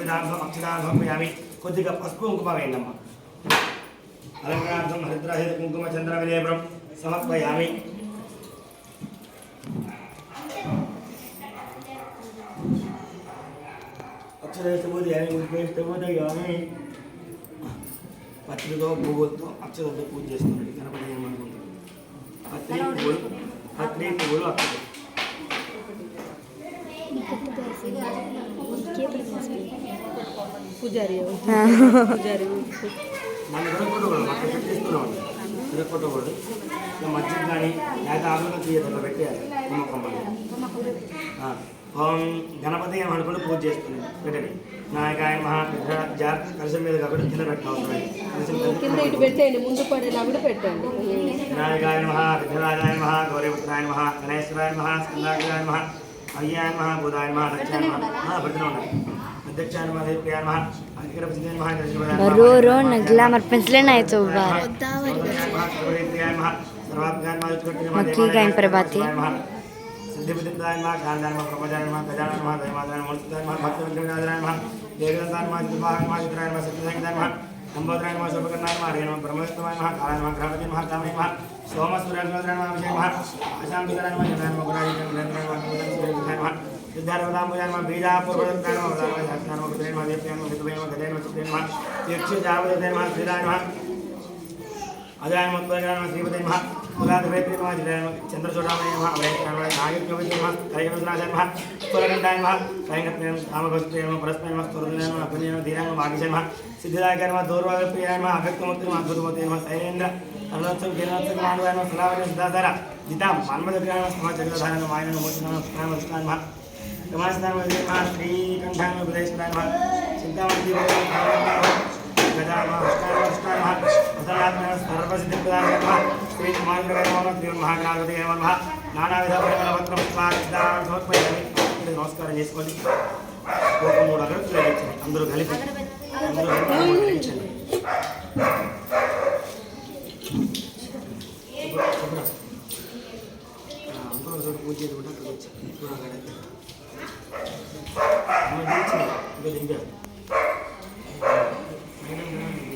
పూజార్థం అక్షరాలు సమర్పయామి. కొద్దిగా పసుపు కుంకుమ వేయండమ్మా. అలంకారార్థం హరిద్రాహిత కుంకుమ చంద్ర విలేపనం సమర్పయామి. అక్షరేష్టబోధయామి ఉద్వేష్టబోధయామి. పత్రితో పువ్వులతో అక్షరంతో పూజ చేస్తున్నాడు గణపతి ఏమనుకుంటున్నాడు. పత్రి పువ్వులు అక్షరం పూజారి నన్ను విరగొట్టకూడదు, అక్కడ పెట్టేస్తున్నాం. విరగొట్టకూడదు. మధ్య కానీ లేకపోతే ఆకులు తీయదు పెట్టేయాలి. ఓం గణపతి అనుకుని పూజ చేస్తున్నాడు. పెట్టండి. నాయకాయ మహా జాగ్రత్త కలిసి మీద కాబట్టి కింద పెట్టండి. పెట్టండి ముందు పడేలా కూడా పెట్టండి. వినాయకాయ మహా విఘ్నరాజాయ మహా గౌరీపుత్రాయ మహా గణేశ్వరాయ మహా స్కందాగ్రాయ మహా అయ్యాయ మహా బుధాయ మహా దక్షాయ మహా పెట్టిన ఉన్నాయి. అధ్యక్షాయ మహా దేవ్యాయ మహా అధికారపతియ మహా ग्लैमर पेंसिल नहीं तो बार मक्की का इन पर बातें सिद्धिबुद्धिदाय महा गांधाय महा प्रमोदाय महा गजानन महा दैवादाय मूर्तिदाय महा भक्तविघ्नविनाशाय महा देवदाय महा दिवाहय महा चित्राय महा सत्यदाय महा नंबोदराय महा शोभकर्णाय महा हरिः नमः ब्रह्मस्तवाय महा कालाय महा ग्रहपति महा कामय महा सोमसूर्याय महा विजय महा अशांतिदाय महा जनाय महा गुणाय महा सूर्यदाय महा सिद्धार्थदाय महा बीजापूर्वदाय महा वदाय महा शास्त्राय महा गुणाय महा देवयाय महा विद्वयाय महा गजाय महा चित्राय महा यक्षजावदाय महा श्रीराय महा अजाय महा श्रीपति महा कुलाधिपति महा चंद्रचूड़ामय महा अभयकर्मय नागेन्द्रविजय महा करिगणनाथाय महा कुलगंधाय महा करिगणप्रिय कामभक्त्य महा परस्पर महा स्तुतिनाय महा पुण्य धीराय महा भाग्यजय महा सिद्धिदायकाय महा दौर्वाप्रियाय महा अभक्तमूर्ति महा अद्भुतमूर्ति महा शैलेन्द्र अरुणोत्सव गिरिनोत्सव मानवाय महा सलावन्य सिद्धाधारा जिता मानवदग्राय महा समाजग्रधारण मायन मोचन नमस्कार महा नमस्कार महा श्रीकंठाय महा बुधेश्वराय महा चिंतामणि गजानन नमस्कार महा प्रसन्नात्मन सर्वसिद्धिप्रदाय महा श्री महागणपतये नमः श्री महागणपतये नमः नानाविध परिमళపత్రం పుష్పాక్షితాలను సమర్పయామి. నమస్కారం చేసుకోండి. ఒక 3 అగరత్తులు వెలిగించండి. అందరూ కలిపి వెలిగించండి. అందరూ ఒకసారి పూజ చేసుకుంటే అక్కడికి వచ్చి ఇంకా దింపారు.